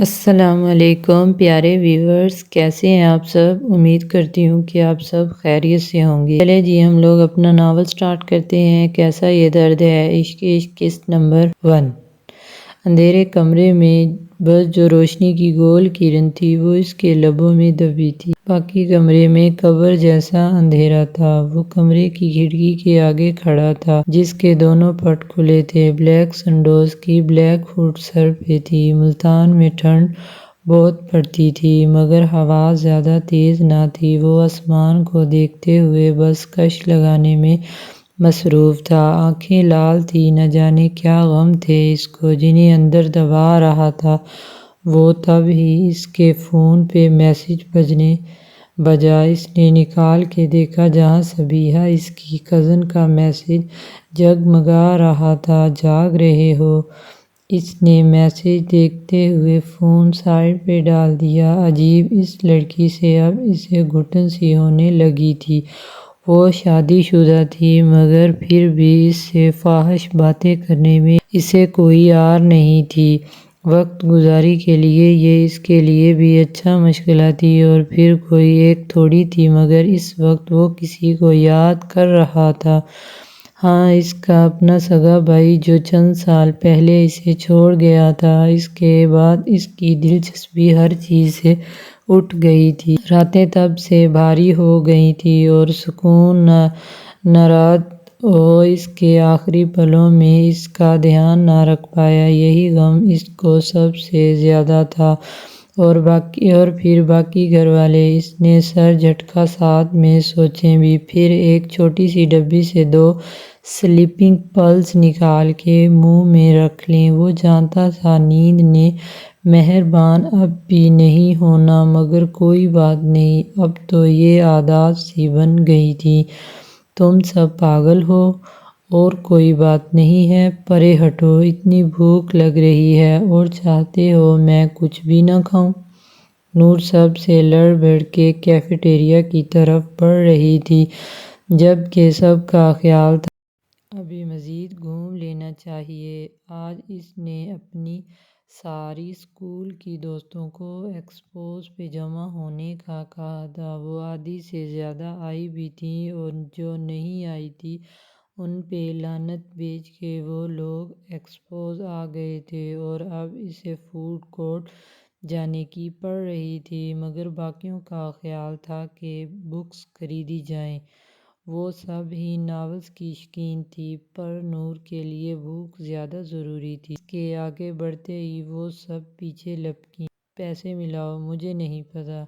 السلام علیکم پیارے ویورز، کیسے ہیں آپ سب؟ امید کرتی ہوں کہ آپ سب خیریت سے ہوں گے۔ چلے جی ہم لوگ اپنا ناول سٹارٹ کرتے ہیں۔ کیسا یہ درد ہے عشق عشق قسط نمبر 1۔ اندھیرے کمرے میں بس جو روشنی کی گول کرن تھی وہ اس کے لبوں میں دبی تھی۔ باقی کمرے میں قبر جیسا اندھیرا تھا۔ وہ کمرے کی کھڑکی کے آگے کھڑا تھا جس کے دونوں پٹ کھلے تھے۔ بلیک سنڈوز کی بلیک ہوڈ سر پہ تھی۔ ملتان میں ٹھنڈ بہت پڑتی تھی مگر ہوا زیادہ تیز نہ تھی۔ وہ آسمان کو دیکھتے ہوئے بس کش لگانے میں مصروف تھا۔ آنکھیں لال تھیں، نہ جانے کیا غم تھے اس کو جنہیں اندر دبا رہا تھا وہ۔ تب ہی اس کے فون پہ میسج بجا۔ اس نے نکال کے دیکھا جہاں صبیحہ اس کی کزن کا میسج جگمگا رہا تھا۔ جاگ رہے ہو؟ اس نے میسج دیکھتے ہوئے فون سائیڈ پہ ڈال دیا۔ عجیب، اس لڑکی سے اب اسے گھٹن سی ہونے لگی تھی۔ وہ شادی شدہ تھی مگر پھر بھی اس سے فاحش باتیں کرنے میں اسے کوئی آر نہیں تھی۔ وقت گزاری کے لیے یہ اس کے لیے بھی اچھا مشغلہ تھی اور پھر کوئی ایک تھوڑی تھی مگر اس وقت وہ کسی کو یاد کر رہا تھا۔ ہاں، اس کا اپنا سگا بھائی جو چند سال پہلے اسے چھوڑ گیا تھا۔ اس کے بعد اس کی دلچسپی ہر چیز سے اٹھ گئی تھی۔ راتیں تب سے بھاری ہو گئی تھیں اور سکون ناراد وہ اس کے آخری پلوں میں اس کا دھیان نہ رکھ پایا۔ یہی غم اس کو سب سے زیادہ تھا۔ اور پھر باقی گھر والے۔ اس نے سر جھٹکا، ساتھ میں سوچیں بھی۔ پھر ایک چھوٹی سی ڈبی سے 2 سلیپنگ پلز نکال کے منہ میں رکھ لیں۔ وہ جانتا تھا نیند نے مہربان اب بھی نہیں ہونا مگر کوئی بات نہیں، اب تو یہ عادت سی بن گئی تھی۔ تم سب پاگل ہو اور کوئی بات نہیں ہے، پرے ہٹو۔ اتنی بھوک لگ رہی ہے اور چاہتے ہو میں کچھ بھی نہ کھاؤں؟ نور سب سے لڑ بڑھ کے کیفیٹیریا کی طرف بڑھ رہی تھی جبکہ سب کا خیال تھا ابھی مزید گھوم لینا چاہیے۔ آج اس نے اپنی ساری اسکول کی دوستوں کو ایکسپوز پہ جمع ہونے کا کہا تھا۔ وہ آدھی سے زیادہ آئی بھی تھیں اور جو نہیں آئی تھیں ان پہ لعنت بھیج کے وہ لوگ ایکسپوز آ گئے تھے اور اب اسے فوڈ کورٹ جانے کی پڑ رہی تھی مگر باقیوں کا خیال تھا کہ بکس خریدی جائیں۔ وہ سب ہی ناولز کی شوقین تھی پر نور کے لیے بھوک زیادہ ضروری تھی۔ اس کے آگے بڑھتے ہی وہ سب پیچھے لپکیں۔ پیسے ملاؤ، مجھے نہیں پتا۔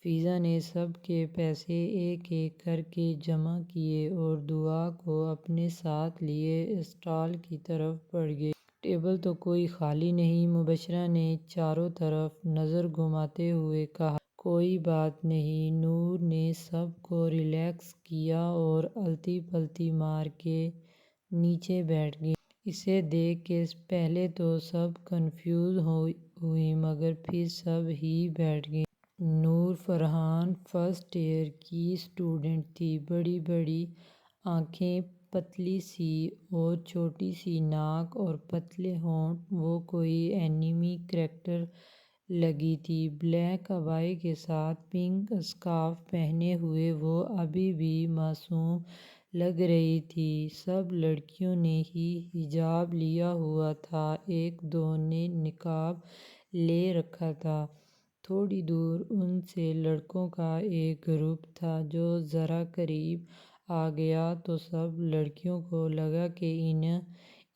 فضا نے سب کے پیسے ایک ایک کر کے جمع کیے اور دعا کو اپنے ساتھ لیے اسٹال کی طرف بڑھ گئی۔ ٹیبل تو کوئی خالی نہیں، مبشرہ نے چاروں طرف نظر گھماتے ہوئے کہا۔ کوئی بات نہیں۔ نور نے سب کو ریلیکس کیا اور الٹی پلٹی مار کے نیچے بیٹھ گئی۔ اسے دیکھ کے پہلے تو سب کنفیوز ہوئیں مگر پھر سب ہی بیٹھ گئیں۔ نور فرحان فرسٹ ایئر کی اسٹوڈنٹ تھی۔ بڑی بڑی آنکھیں، پتلی سی اور چھوٹی سی ناک اور پتلے ہونٹ، وہ کوئی اینیمی کریکٹر لگی تھی۔ بلیک عبائی کے ساتھ پنک اسکارف پہنے ہوئے وہ ابھی بھی معصوم لگ رہی تھی۔ سب لڑکیوں نے ہی حجاب لیا ہوا تھا، ایک دو نے نقاب لے رکھا تھا۔ تھوڑی دور ان سے لڑکوں کا ایک گروپ تھا جو ذرا قریب آ گیا تو سب لڑکیوں کو لگا کہ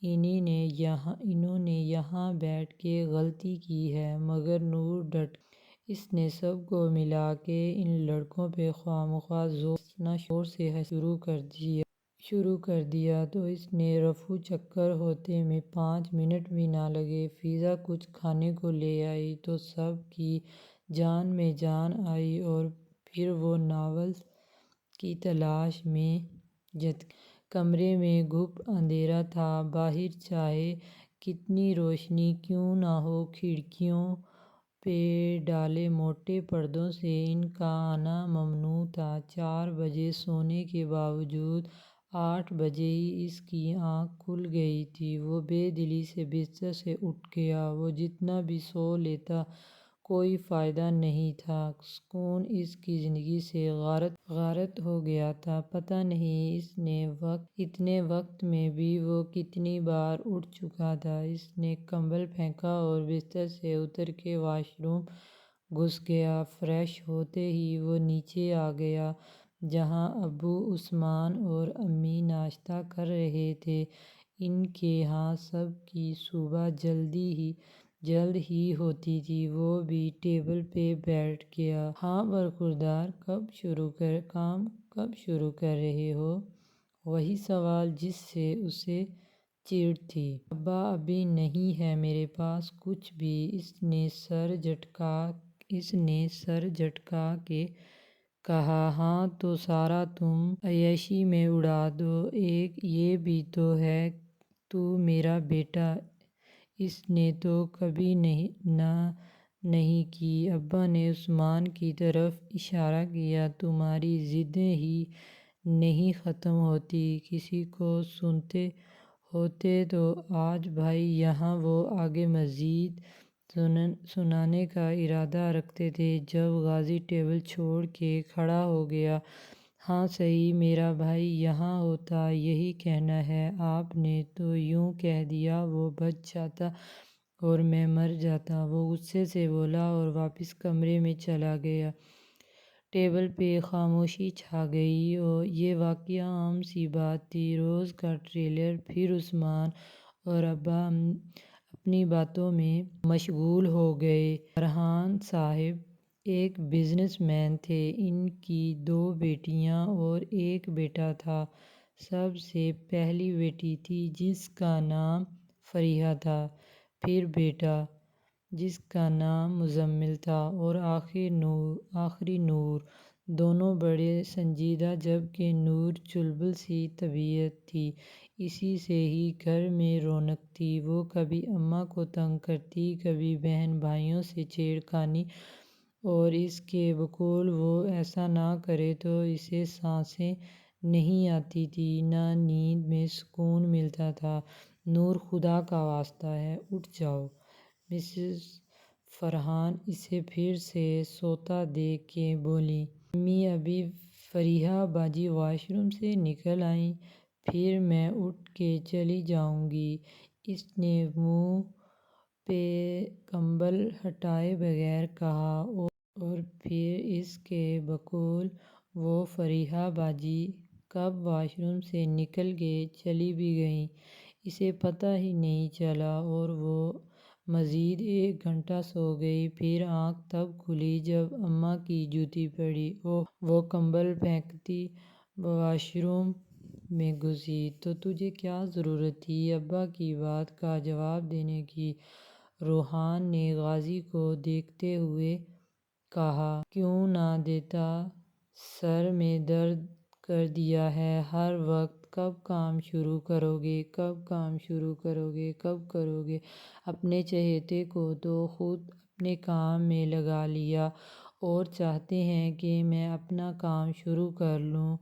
انہوں نے یہاں بیٹھ کے غلطی کی ہے مگر نور ڈٹ گئی۔ اس نے سب کو ملا کے ان لڑکوں پہ خواہ مخواہ زور سے ہنسنا شروع کر دیا تو اس نے رفو چکر ہوتے میں 5 منٹ بھی نہ لگے۔ فضا کچھ کھانے کو لے آئی تو سب کی جان میں جان آئی اور پھر وہ ناول کی تلاش میں جت گئیں۔ کمرے میں گھپ اندھیرا تھا۔ باہر چاہے کتنی روشنی کیوں نہ ہو کھڑکیوں پہ ڈالے موٹے پردوں سے ان کا آنا ممنوع تھا۔ 4 بجے سونے کے باوجود 8 بجے ہی اس کی آنکھ کھل گئی تھی۔ وہ بے دلی سے بستر سے اٹھ گیا۔ وہ جتنا بھی سو لیتا کوئی فائدہ نہیں تھا۔ سکون اس کی زندگی سے غارت ہو گیا تھا۔ پتہ نہیں اتنے وقت میں بھی وہ کتنی بار اٹھ چکا تھا۔ اس نے کمبل پھینکا اور بستر سے اتر کے واش روم گھس گیا۔ فریش ہوتے ہی وہ نیچے آ گیا جہاں ابو عثمان اور امی ناشتہ کر رہے تھے۔ ان کے ہاں سب کی صبح جلد ہی ہوتی تھی۔ وہ بھی ٹیبل پہ بیٹھ گیا۔ ہاں برخوردار، کام کب شروع کر رہے ہو؟ وہی سوال جس سے اسے چڑ تھی۔ ابا ابھی نہیں ہے میرے پاس کچھ بھی، اس نے سر جھٹکا کے کہا۔ ہاں تو سارا تم عیاشی میں اڑا دو، یہ بھی تو ہے تو میرا بیٹا، اس نے تو کبھی نہ نہیں کی۔ ابا نے عثمان کی طرف اشارہ کیا۔ تمہاری ضدیں ہی نہیں ختم ہوتی، کسی کو سنتے ہوتے تو آج بھائی یہاں۔ وہ آگے مزید سنانے کا ارادہ رکھتے تھے جب غازی ٹیبل چھوڑ کے کھڑا ہو گیا۔ ہاں صحیح، میرا بھائی یہاں ہوتا یہی کہنا ہے۔ آپ نے تو یوں کہہ دیا وہ بچ جاتا اور میں مر جاتا، وہ غصے سے بولا اور واپس کمرے میں چلا گیا۔ ٹیبل پہ خاموشی چھا گئی۔ یہ واقعہ عام سی بات تھی، روز کا ٹریلر۔ پھر عثمان اور ابا اپنی باتوں میں مشغول ہو گئے۔ فرحان صاحب ایک بزنس مین تھے۔ ان کی 2 بیٹیاں اور ایک بیٹا تھا۔ سب سے پہلی بیٹی تھی جس کا نام فریحہ تھا، پھر بیٹا جس کا نام مزمل تھا اور آخری نور۔ دونوں بڑے سنجیدہ جبکہ نور چلبل سی طبیعت تھی، اسی سے ہی گھر میں رونق تھی۔ وہ کبھی اماں کو تنگ کرتی، کبھی بہن بھائیوں سے چھیڑ خانی، اور اس کے بقول وہ ایسا نہ کرے تو اسے سانسیں نہیں آتی تھیں، نہ نیند میں سکون ملتا تھا۔ نور خدا کا واسطہ ہے اٹھ جاؤ۔ مسز فرحان اسے پھر سے سوتا دیکھ کے بولیں۔ امی ابھی فریحہ باجی واش روم سے نکل آئیں، پھر میں اٹھ کے چلی جاؤں گی، اس نے منہ پہ کمبل ہٹائے بغیر کہا، اور پھر اس کے بقول وہ فریحہ باجی کب واش روم سے نکل کے چلی بھی گئیں، اسے پتہ ہی نہیں چلا اور وہ مزید 1 گھنٹہ سو گئی۔ پھر آنکھ تب کھلی جب اماں کی جوتی پڑی۔ وہ کمبل پھینکتی واش روم میں گھسی۔ تو تجھے کیا ضرورت تھی ابا کی بات کا جواب دینے کی؟ روحان نے غازی کو دیکھتے ہوئے کہا۔ کیوں نہ دیتا، سر میں درد کر دیا ہے ہر وقت۔ کب کام شروع کرو گے؟ کب کرو گے؟ اپنے چہیتے کو تو خود اپنے کام میں لگا لیا اور چاہتے ہیں کہ میں اپنا کام شروع کر لوں۔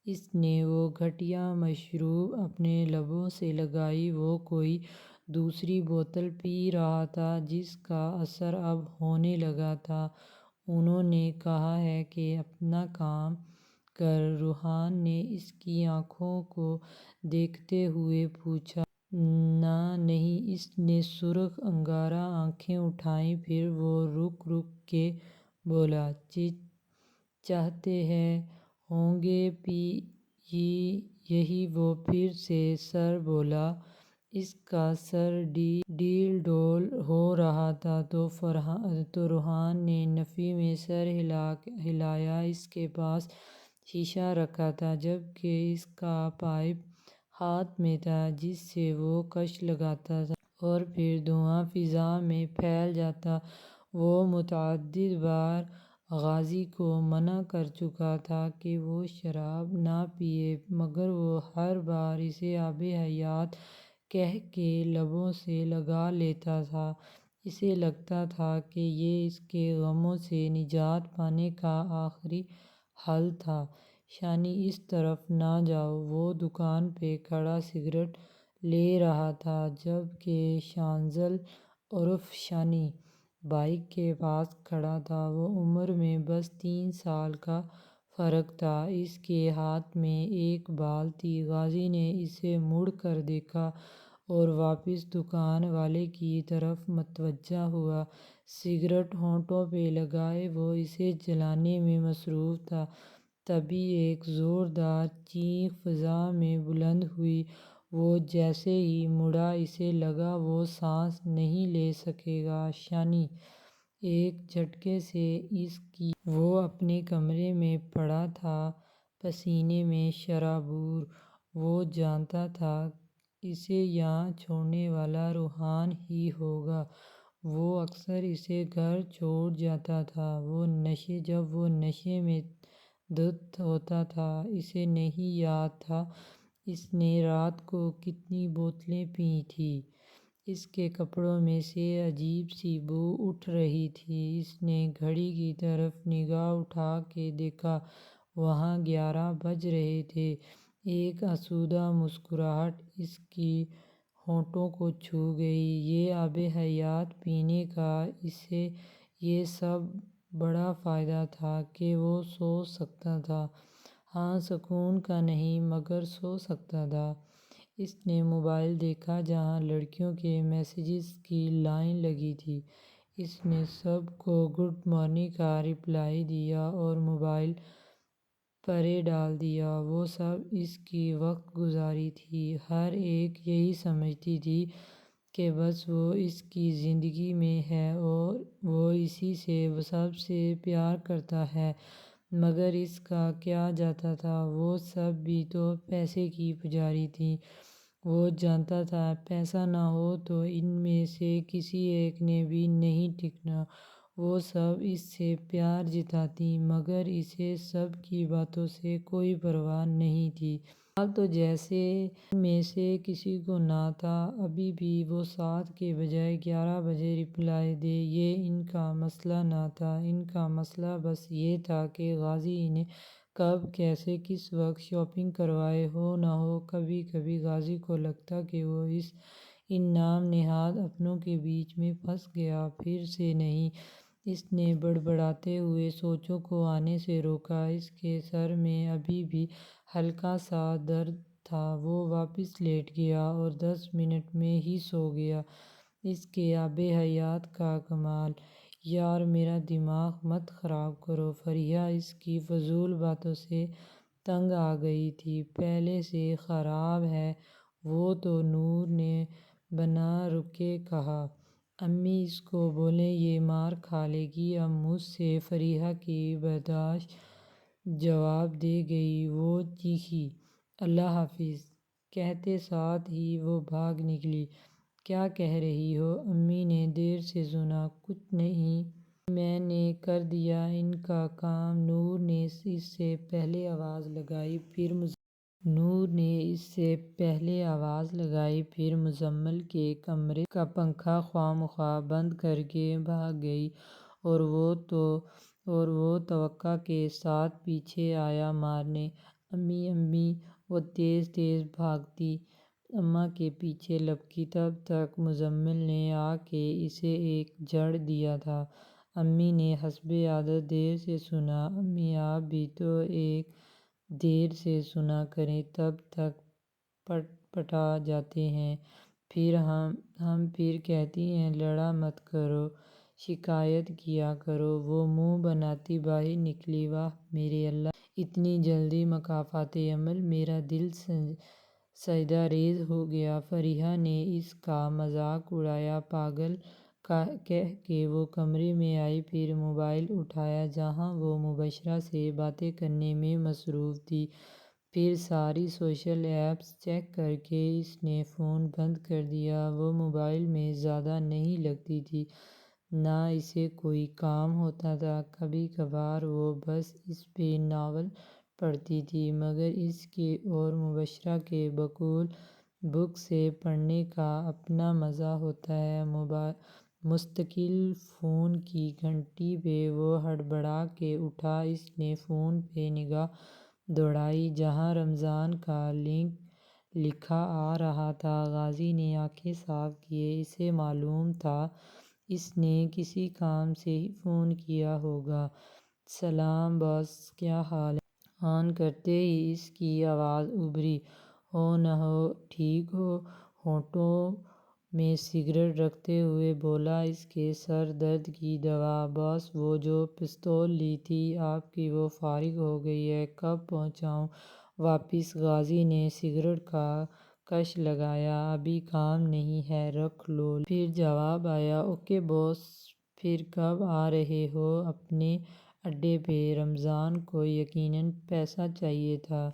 اس نے وہ گھٹیا مشروب اپنے لبوں سے لگائی۔ وہ کوئی دوسری بوتل پی رہا تھا جس کا اثر اب ہونے لگا تھا۔ انہوں نے کہا ہے کہ اپنا کام کر، روحان نے اس کی آنکھوں کو دیکھتے ہوئے پوچھا۔ نہیں، اس نے سرخ انگارہ آنکھیں اٹھائیں، پھر وہ رک کے بولا۔ چاہتے ہوں گے پی یہی وہ پھر سے سر بولا۔ اس کا سر ڈیل ڈول ہو رہا تھا تو روحان نے نفی میں سر ہلایا۔ اس کے پاس شیشہ رکھا تھا جبکہ اس کا پائپ ہاتھ میں تھا جس سے وہ کش لگاتا تھا اور پھر دھواں فضا میں پھیل جاتا۔ وہ متعدد بار غازی کو منع کر چکا تھا کہ وہ شراب نہ پیئے، مگر وہ ہر بار اسے آب حیات کہہ کے لبوں سے لگا لیتا تھا۔ اسے لگتا تھا کہ یہ اس کے غموں سے نجات پانے کا آخری حل تھا۔ شانی اس طرف نہ جاؤ۔ وہ دکان پہ کھڑا سگریٹ لے رہا تھا جب کہ شانزل عرف شانی بائیک کے پاس کھڑا تھا۔ وہ عمر میں بس 3 سال کا فرق تھا۔ اس کے ہاتھ میں ایک بال تھی۔ غازی نے اسے مڑ کر دیکھا اور واپس دکان والے کی طرف متوجہ ہوا۔ سگریٹ ہونٹوں پہ لگائے وہ اسے جلانے میں مصروف تھا۔ تبھی ایک زوردار چیخ فضا میں بلند ہوئی۔ وہ جیسے ہی مڑا اسے لگا وہ سانس نہیں لے سکے گا۔ شانی ایک جھٹکے سے اس کی وہ اپنے کمرے میں پڑا تھا، پسینے میں شرابور۔ وہ جانتا تھا اسے یہاں چھوڑنے والا روحان ہی ہوگا۔ وہ اکثر اسے گھر چھوڑ جاتا تھا۔ جب وہ نشے میں دھت ہوتا تھا اسے نہیں یاد تھا اس نے رات کو کتنی بوتلیں پی تھیں۔ اس کے کپڑوں میں سے عجیب سی بو اٹھ رہی تھی۔ اس نے گھڑی کی طرف نگاہ اٹھا کے دیکھا، وہاں 11 بج رہے تھے۔ ایک آسودہ مسکراہٹ اس کی ہونٹوں کو چھو گئی۔ یہ آب حیات پینے کا اسے یہ سب بڑا فائدہ تھا کہ وہ سو سکتا تھا۔ ہاں، سکون کا نہیں مگر سو سکتا تھا۔ اس نے موبائل دیکھا جہاں لڑکیوں کے میسیجز کی لائن لگی تھی۔ اس نے سب کو گڈ مارننگ کا رپلائی دیا اور موبائل پرے ڈال دیا۔ وہ سب اس کی وقت گزاری تھی۔ ہر ایک یہی سمجھتی تھی کہ بس وہ اس کی زندگی میں ہے اور وہ اسی سے سب سے پیار کرتا ہے، مگر اس کا کیا جاتا تھا وہ سب بھی تو پیسے کی پجاری تھیں۔ وہ جانتا تھا پیسہ نہ ہو تو ان میں سے کسی ایک نے بھی نہیں ٹکنا۔ وہ سب اس سے پیار جتاتی مگر اسے سب کی باتوں سے کوئی پرواہ نہیں تھی۔ حال تو جیسے ان میں سے کسی کو نہ تھا۔ ابھی بھی وہ 7 کے بجائے 11 بجے رپلائی دے، یہ ان کا مسئلہ نہ تھا۔ ان کا مسئلہ بس یہ تھا کہ غازی انہیں کب، کیسے، کس وقت شاپنگ کروائے۔ ہو نہ ہو کبھی کبھی غازی کو لگتا کہ وہ ان نام نہاد اپنوں کے بیچ میں پھنس گیا۔ پھر سے نہیں۔ اس نے بڑبڑاتے ہوئے سوچوں کو آنے سے روکا۔ اس کے سر میں ابھی بھی ہلکا سا درد تھا۔ وہ واپس لیٹ گیا اور 10 منٹ میں ہی سو گیا۔ اس کے آب حیات کا کمال! یار میرا دماغ مت خراب کرو۔ فرحہ اس کی فضول باتوں سے تنگ آ گئی تھی۔ پہلے سے خراب ہے وہ تو، نور نے بنا رکے کہا۔ امی اس کو بولیں یہ مار کھا لے گی اب مجھ سے، فرحہ کی برداشت جواب دے گئی۔ وہ چیخی، اللہ حافظ کہتے ساتھ ہی وہ بھاگ نکلی۔ کیا کہہ رہی ہو؟ امی نے دیر سے سنا۔ کچھ نہیں، میں نے کر دیا ان کا کام۔ نور نے اس سے پہلے آواز لگائی، پھر مزمل کے کمرے کا پنکھا خواہ مخواہ بند کر کے بھاگ گئی اور وہ توقع کے ساتھ پیچھے آیا مارنے۔ امی امی! وہ تیز تیز بھاگتی اماں کے پیچھے لپکی۔ تب تک مزمل نے آ کے اسے ایک جڑ دیا تھا۔ امی نے حسب عادت دیر سے سنا۔ امی آپ بھی تو ایک دیر سے سنا کریں، تب تک پٹ پٹا جاتے ہیں۔ پھر ہم پھر کہتی ہیں لڑا مت کرو، شکایت کیا کرو۔ وہ منہ بناتی باہر نکلی۔ واہ میرے اللہ! اتنی جلدی مکافات عمل! میرا دل سجدہ ریز ہو گیا۔ فرحہ نے اس کا مذاق اڑایا۔ پاگل کہہ کے وہ کمرے میں آئی، پھر موبائل اٹھایا جہاں وہ مبشرہ سے باتیں کرنے میں مصروف تھی۔ پھر ساری سوشل ایپس چیک کر کے اس نے فون بند کر دیا۔ وہ موبائل میں زیادہ نہیں لگتی تھی، نہ اسے کوئی کام ہوتا تھا۔ کبھی کبھار وہ بس اس پہ ناول پڑھتی تھی، مگر اس کے اور مبشرہ کے بقول بک سے پڑھنے کا اپنا مزہ ہوتا ہے۔ مستقل فون کی گھنٹی پہ وہ ہڑبڑا کے اٹھا۔ اس نے فون پہ نگاہ دوڑائی جہاں رمضان کا لنک لکھا آ رہا تھا۔ غازی نے آنکھیں صاف کیں، اسے معلوم تھا اس نے کسی کام سے ہی فون کیا ہوگا۔ سلام باس، کیا حال ہے؟ آن کرتے ہی اس کی آواز ابھری، ہو نہ ہو ٹھیک ہو؟ ہونٹوں میں سگریٹ رکھتے ہوئے بولا، اس کے سر درد کی دوا۔ باس، وہ جو پستول لی تھی آپ کی وہ فارغ ہو گئی ہے، کب پہنچاؤں واپس؟ غازی نے سگریٹ کا کش لگایا، ابھی کام نہیں ہے، رکھ لو۔ پھر جواب آیا، اوکے باس۔ پھر کب آ رہے ہو اپنے اڈے پہ؟ رمضان کو یقیناً پیسہ چاہیے تھا۔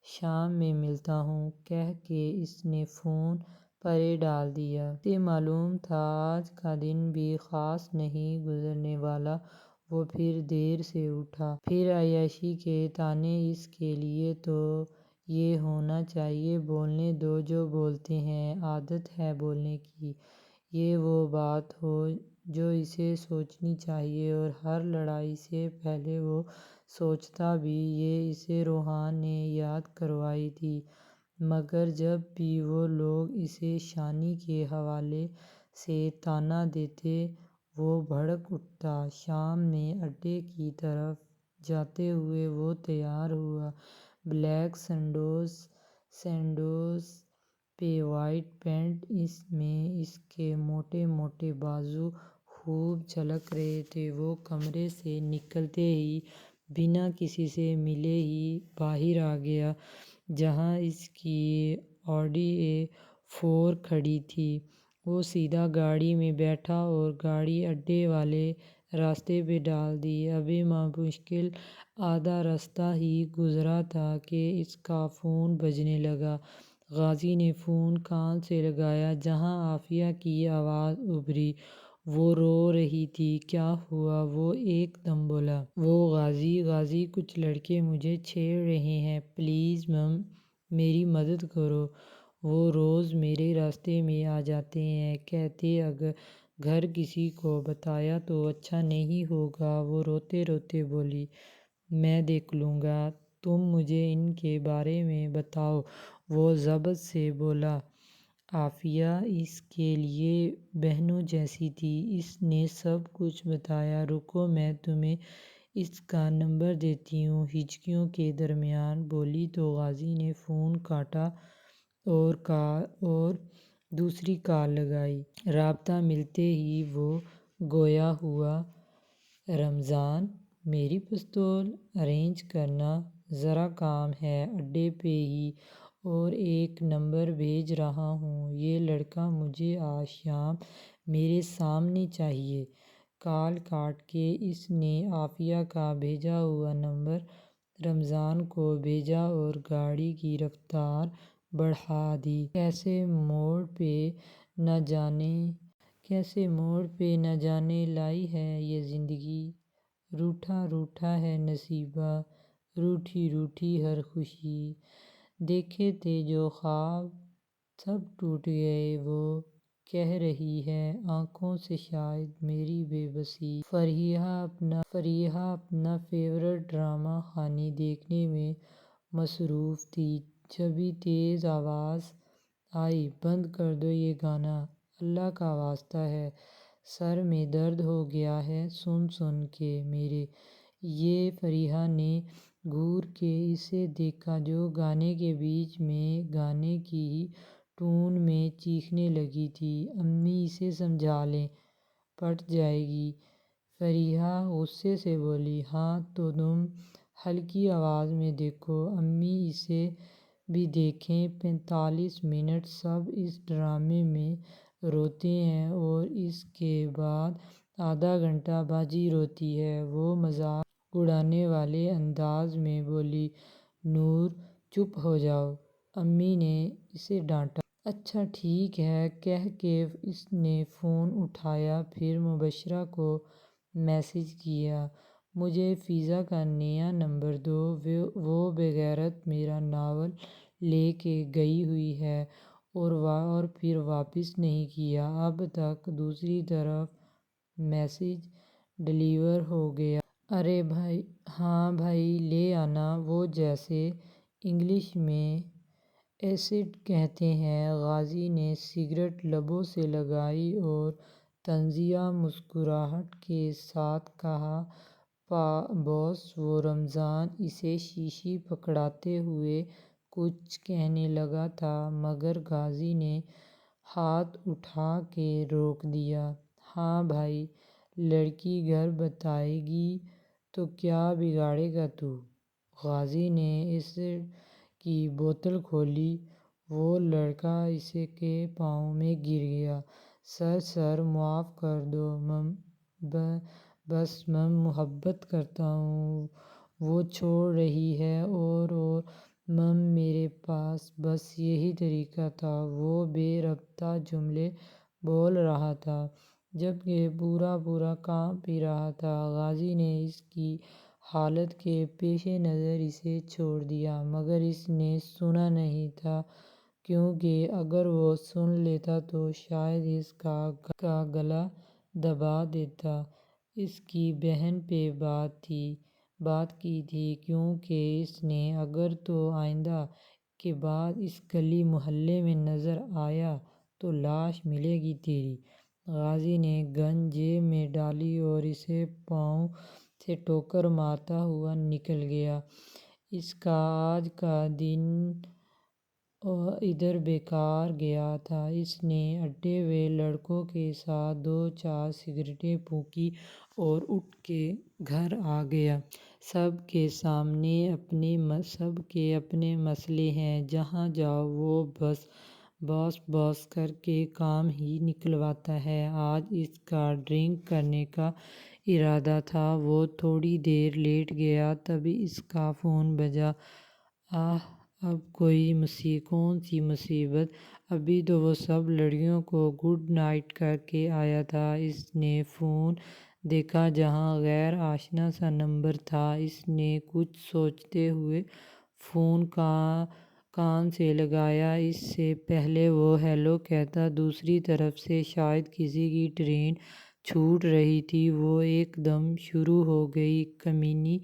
شام میں ملتا ہوں کہہ کے اس نے فون پرے ڈال دیا۔ اسے معلوم تھا آج کا دن بھی خاص نہیں گزرنے والا۔ وہ پھر دیر سے اٹھا۔ پھر عیاشی کے طعنے، اس کے لیے تو یہ ہونا چاہیے، بولنے دو جو بولتے ہیں، عادت ہے بولنے کی۔ یہ وہ بات ہو جو اسے سوچنی چاہیے، اور ہر لڑائی سے پہلے وہ سوچتا بھی۔ یہ اسے روحان نے یاد کروائی تھی، مگر جب بھی وہ لوگ اسے شانی کے حوالے سے طعنہ دیتے وہ بھڑک اٹھتا۔ شام میں اڈے کی طرف جاتے ہوئے وہ تیار ہوا، بلیک سینڈوز پہ وائٹ پینٹ، اس میں اس کے موٹے موٹے بازو خوب جھلک رہے تھے۔ وہ کمرے سے نکلتے ہی بنا کسی سے ملے ہی باہر آ گیا، جہاں اس کی آڈی A4 کھڑی تھی۔ وہ سیدھا گاڑی میں بیٹھا اور گاڑی اڈے والے راستے پہ ڈال دی۔ ابھی بمشکل آدھا راستہ ہی گزرا تھا کہ اس کا فون بجنے لگا۔ غازی نے فون کان سے لگایا، جہاں عافیہ کی آواز ابھری۔ وہ رو رہی تھی۔ کیا ہوا؟ وہ ایک دم بولا۔ وہ غازی، کچھ لڑکے مجھے چھیڑ رہے ہیں، پلیز میری مدد کرو۔ وہ روز میرے راستے میں آ جاتے ہیں، کہتے اگر گھر کسی کو بتایا تو اچھا نہیں ہوگا۔ وہ روتے روتے بولی، میں دیکھ لوں گا، تم مجھے ان کے بارے میں بتاؤ۔ وہ ضبط سے بولا۔ عافیہ اس کے لیے بہنوں جیسی تھی، اس نے سب کچھ بتایا۔ رکو میں تمہیں اس کا نمبر دیتی ہوں، ہچکیوں کے درمیان بولی تو غازی نے فون کاٹا اور دوسری کال لگائی۔ رابطہ ملتے ہی وہ گویا ہوا، رمضان، میری پستول ارینج کرنا ذرا کام ہے، اڈے پہ ہی، اور ایک نمبر بھیج رہا ہوں، یہ لڑکا مجھے آج شام میرے سامنے چاہیے۔ کال کاٹ کے اس نے عافیہ کا بھیجا ہوا نمبر رمضان کو بھیجا اور گاڑی کی رفتار بڑھا دی۔ کیسے موڑ پہ نہ جانے لائی ہے یہ زندگی، روٹھا روٹھا ہے نصیبہ، روٹھی روٹھی ہر خوشی، دیکھے تھے جو خواب سب ٹوٹ گئے، وہ کہہ رہی ہے آنکھوں سے شاید میری بے بسی۔ فریحہ اپنا فیورٹ ڈرامہ خانی دیکھنے میں مصروف تھی، جبھی تیز آواز آئی، بند کر دو یہ گانا، اللہ کا واسطہ ہے، سر میں درد ہو گیا ہے سن سن کے میرے۔ یہ فریحہ نے گھور کے اسے دیکھا جو گانے کے بیچ میں گانے کی ہی ٹون میں چیخنے لگی تھی، امی اسے سمجھا لیں، پٹ جائے گی۔ فریحہ غصے سے بولی، ہاں تو تم ہلکی آواز میں دیکھو، امی اسے بھی دیکھیں۔ 45 منٹ سب اس ڈرامے میں روتے ہیں اور اس کے بعد آدھا گھنٹہ باجی روتی ہے۔ وہ مذاق اڑانے والے انداز میں بولی، نور چپ ہو جاؤ، امی نے اسے ڈانٹا۔ اچھا ٹھیک ہے کہہ کے اس نے فون اٹھایا، پھر مبشرہ کو میسج کیا، مجھے فضا کا نیا نمبر دو، وہ بغیرت میرا ناول لے کے گئی ہوئی ہے اور پھر واپس نہیں کیا اب تک۔ دوسری طرف میسج ڈیلیور ہو گیا۔ ارے بھائی، ہاں بھائی لے آنا۔ وہ جیسے انگلش میں ایسڈ کہتے ہیں۔ غازی نے سگریٹ لبوں سے لگائی اور طنزیہ مسکراہٹ کے ساتھ کہا، باس وہ رمضان اسے شیشی پکڑاتے ہوئے کچھ کہنے لگا تھا مگر غازی نے ہاتھ اٹھا کے روک دیا۔ ہاں بھائی، لڑکی گھر بتائے گی تو کیا بگاڑے گا تو؟ غازی نے ایسڈ کی بوتل کھولی۔ وہ لڑکا اس کے پاؤں میں گر گیا۔ سر معاف کر دو مم، بس میں محبت کرتا ہوں۔ وہ چھوڑ رہی ہے اور مم میرے پاس بس یہی طریقہ تھا۔ وہ بے ربطہ جملے بول رہا تھا جبکہ پورا کانپ بھی رہا تھا۔ غازی نے اس کی حالت کے پیش نظر اسے چھوڑ دیا مگر اس نے سنا نہیں تھا کیونکہ اگر وہ سن لیتا تو شاید اس کا گلا دبا دیتا۔ اس کی بہن پہ بات کی تھی کیونکہ اس نے اگر تو آئندہ کے بعد اس گلی محلے میں نظر آیا تو لاش ملے گی تیری۔ غازی نے گن جیب میں ڈالی اور اسے پاؤں سے ٹھوکر مارتا ہوا نکل گیا۔ اس کا آج کا دن ادھر بیکار گیا تھا۔ اس نے اٹے ہوئے لڑکوں کے ساتھ 2-4 سگریٹیں پھونکی اور اٹھ کے گھر آ گیا۔ سب کے اپنے مسئلے ہیں، جہاں جاؤ وہ باس کر کے کام ہی نکلواتا ہے۔ آج اس کا ڈرنک کرنے کا ارادہ تھا۔ وہ تھوڑی دیر لیٹ گیا تبھی اس کا فون بجا۔ اب کون سی مصیبت! ابھی تو وہ سب لڑکیوں کو گڈ نائٹ کر کے آیا تھا۔ اس نے فون دیکھا جہاں غیر آشنا سا نمبر تھا۔ اس نے کچھ سوچتے ہوئے فون کان سے لگایا۔ اس سے پہلے وہ ہیلو کہتا دوسری طرف سے شاید کسی کی ٹرین چھوٹ رہی تھی۔ وہ ایک دم شروع ہو گئی، کمینی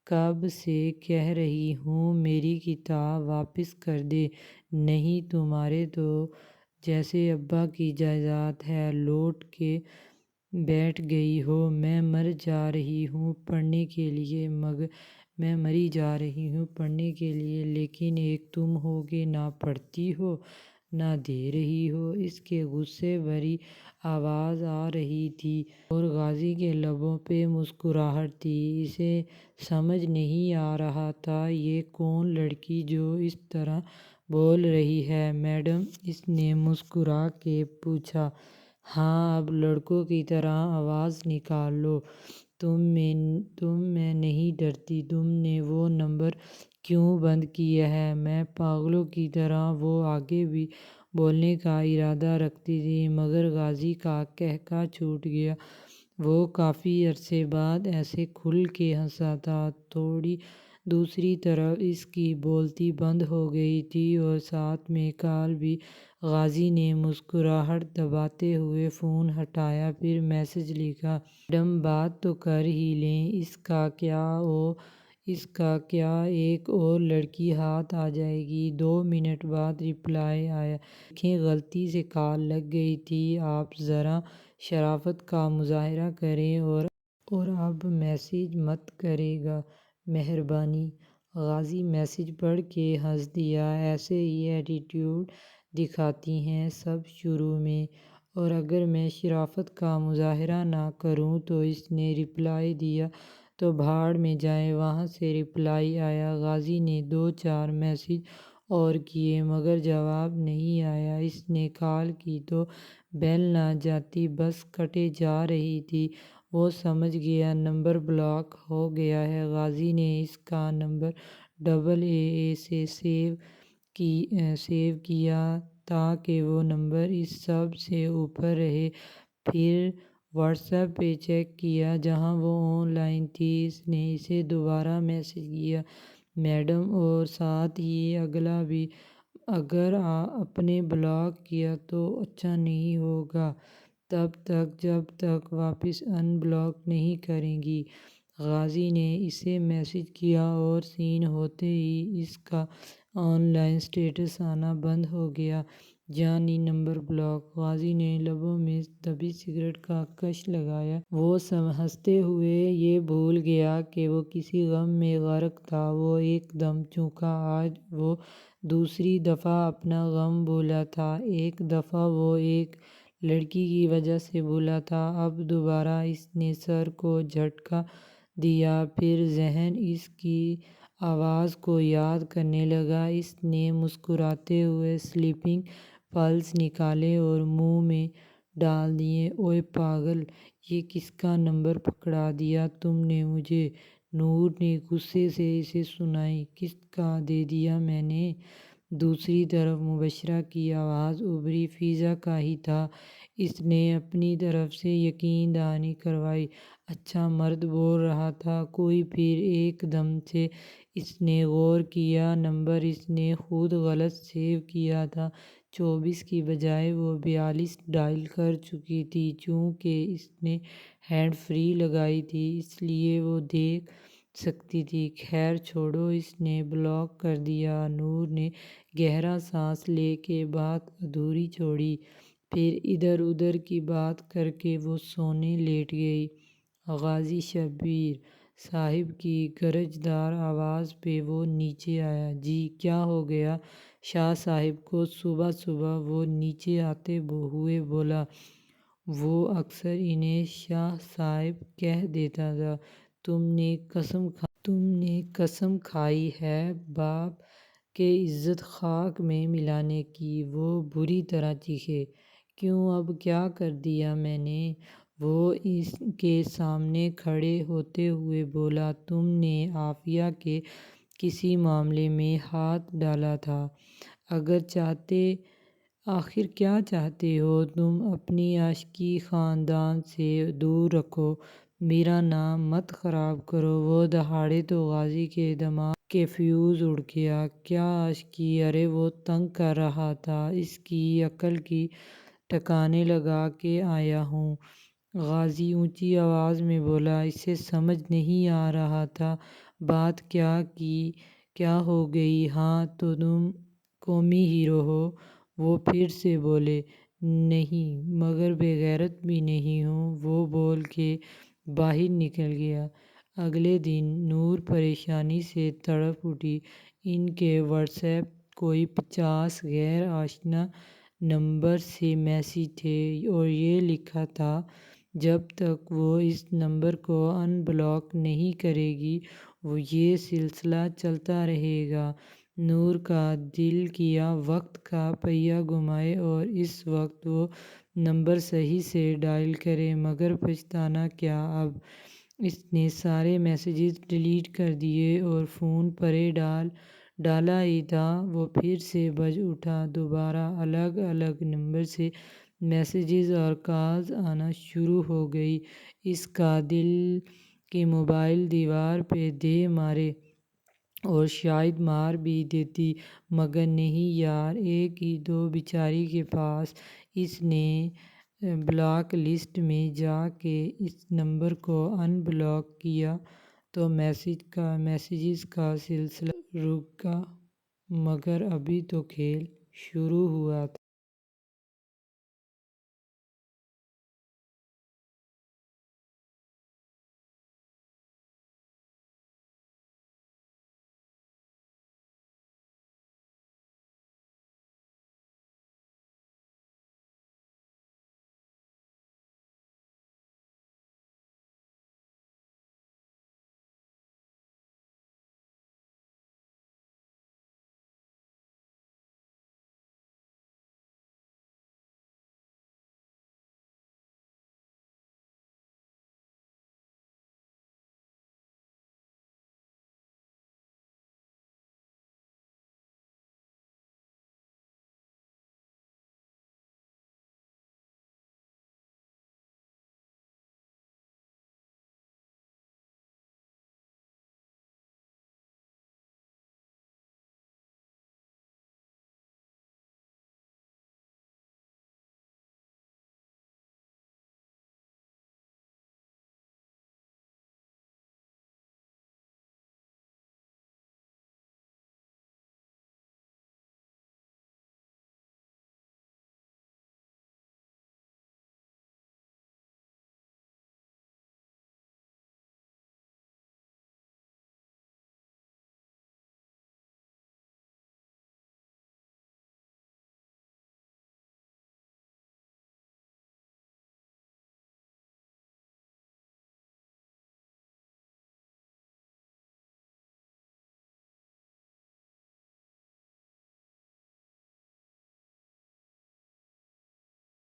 کب سے کہہ رہی ہوں میری کتاب واپس کر دے۔ نہیں تمہارے تو جیسے ابا کی جائیداد ہے، لوٹ کے بیٹھ گئی ہو۔ میں مری جا رہی ہوں پڑھنے کے لیے، لیکن ایک تم ہو کہ نہ پڑھتی ہو نہ دے رہی ہو۔ اس کے غصے بھری آواز آ رہی تھی اور غازی کے لبوں پہ مسکراہٹ تھی۔ اسے سمجھ نہیں آ رہا تھا یہ کون لڑکی جو اس طرح بول رہی ہے۔ میڈم، اس نے مسکرا کے پوچھا۔ ہاں، اب لڑکوں کی طرح آواز نکال لو۔ تم میں نہیں ڈرتی؟ تم نے وہ نمبر کیوں بند کیا ہے؟ میں پاگلوں کی طرح وہ آگے بھی بولنے کا ارادہ رکھتی تھی مگر غازی کا قہقہ چھوٹ گیا۔ وہ کافی عرصے بعد ایسے کھل کے ہنسا تھا۔ دوسری طرف اس کی بولتی بند ہو گئی تھی اور ساتھ میں کال بھی۔ غازی نے مسکراہٹ دباتے ہوئے فون ہٹایا، پھر میسج لکھا، میڈم بات تو کر ہی لیں۔ اس کا کیا ایک اور لڑکی ہاتھ آ جائے گی۔ 2 منٹ بعد رپلائی آیا، دیکھیں غلطی سے کال لگ گئی تھی، آپ ذرا شرافت کا مظاہرہ کریں اور اب میسج مت کریں گا مہربانی۔ غازی میسج پڑھ کے ہنس دیا۔ ایسے ہی ایٹیٹیوڈ دکھاتی ہیں سب شروع میں، اور اگر میں شرافت کا مظاہرہ نہ کروں تو اس نے رپلائی دیا تو بھاڑ میں جائیں۔ وہاں سے رپلائی آیا۔ غازی نے 2-4 میسج اور کیے مگر جواب نہیں آیا۔ اس نے کال کی تو بیل نہ جاتی، بس کٹے جا رہی تھی۔ وہ سمجھ گیا نمبر بلاک ہو گیا ہے۔ غازی نے اس کا نمبر AA سے سیو کیا تاکہ وہ نمبر اس سب سے اوپر رہے۔ پھر واٹس ایپ پہ چیک کیا جہاں وہ آن لائن تھی۔ اس نے اسے دوبارہ میسج کیا، میڈم، اور ساتھ ہی اگلا بھی، اگر آپ نے بلاک کیا تو اچھا نہیں ہوگا تب تک جب تک واپس ان بلاک نہیں کریں گی۔ غازی نے اسے میسج کیا اور سین ہوتے ہی اس کا آن لائن سٹیٹس آنا بند ہو گیا۔ جانی نمبر بلاک۔ غازی نے لبوں میں دبی سگریٹ کا کش لگایا۔ وہ ہنستے ہوئے یہ بھول گیا کہ وہ کسی غم میں غرق تھا۔ وہ ایک دم چونکا۔ آج وہ دوسری دفعہ اپنا غم بھولا تھا۔ ایک دفعہ وہ ایک لڑکی کی وجہ سے بھولا تھا، اب دوبارہ اس نے سر کو جھٹکا دیا۔ پھر ذہن اس کی آواز کو یاد کرنے لگا۔ اس نے مسکراتے ہوئے سلیپنگ پلز نکالے اور منہ میں ڈال دیے۔ اوئے پاگل، یہ کس کا نمبر پکڑا دیا تم نے مجھے؟ نور نے غصے سے اسے سنائی۔ کس کا دے دیا میں نے؟ دوسری طرف مبشرہ کی آواز ابھری۔ فضا کا ہی تھا۔ اس نے اپنی طرف سے یقین دہانی کروائی۔ اچھا مرد بول رہا تھا کوئی۔ پھر ایک دم سے اس نے غور کیا، نمبر اس نے خود غلط سیو کیا تھا۔ 24 کی بجائے وہ 42 ڈائل کر چکی تھی۔ چونکہ اس نے ہینڈ فری لگائی تھی اس لیے وہ دیکھ سکتی تھی۔ خیر چھوڑو، اس نے بلاک کر دیا۔ نور نے گہرا سانس لے کے بات ادھوری چھوڑی۔ پھر ادھر ادھر کی بات کر کے وہ سونے لیٹ گئی۔ غازی شبیر صاحب کی گرجدار آواز پہ وہ نیچے آیا۔ جی کیا ہو گیا شاہ صاحب کو؟ صبح صبح وہ نیچے آتے ہوئے بولا۔ وہ اکثر انہیں شاہ صاحب کہہ دیتا تھا۔ تم نے قسم کھائی ہے باپ کی عزت خاک میں ملانے کی۔ وہ بری طرح چیخے۔ کیوں، اب کیا کر دیا میں نے؟ وہ اس کے سامنے کھڑے ہوتے ہوئے بولا۔ تم نے عافیہ کے کسی معاملے میں ہاتھ ڈالا تھا۔ آخر کیا چاہتے ہو تم؟ اپنی عاشقی خاندان سے دور رکھو، میرا نام مت خراب کرو۔ وہ دہاڑے تو غازی کے دماغ کے فیوز اڑ گیا۔ کیا عاشقی؟ ارے وہ تنگ کر رہا تھا، اس کی عقل کی ٹھکانے لگا کے آیا ہوں۔ غازی اونچی آواز میں بولا۔ اسے سمجھ نہیں آ رہا تھا بات کیا ہو گئی۔ ہاں تو تم قومی ہیرو ہو؟ وہ پھر سے بولے۔ نہیں، مگر بے غیرت بھی نہیں ہوں۔ وہ بول کے باہر نکل گیا۔ اگلے دن نور پریشانی سے تڑپ اٹھی۔ ان کے واٹس ایپ کوئی 50 غیر آشنا نمبر سے میسج تھے اور یہ لکھا تھا جب تک وہ اس نمبر کو ان بلاک نہیں کرے گی یہ سلسلہ چلتا رہے گا۔ نور کا دل کیا وقت کا پہیہ گھمائے اور اس وقت وہ نمبر صحیح سے ڈائل کرے، مگر پچھتانا کیا اب؟ اس نے سارے میسیجز ڈیلیٹ کر دیے اور فون پرے ڈالا ہی تھا وہ پھر سے بج اٹھا۔ دوبارہ الگ الگ نمبر سے میسیجز اور کالز آنا شروع ہو گئی۔ اس کا دل کہ موبائل دیوار پہ دے مارے اور شاید مار بھی دیتی، مگر نہیں یار، ایک ہی تو بیچاری کے پاس۔ اس نے بلاک لسٹ میں جا کے اس نمبر کو ان بلاک کیا تو میسیجز کا سلسلہ رک گا، مگر ابھی تو کھیل شروع ہوا تھا۔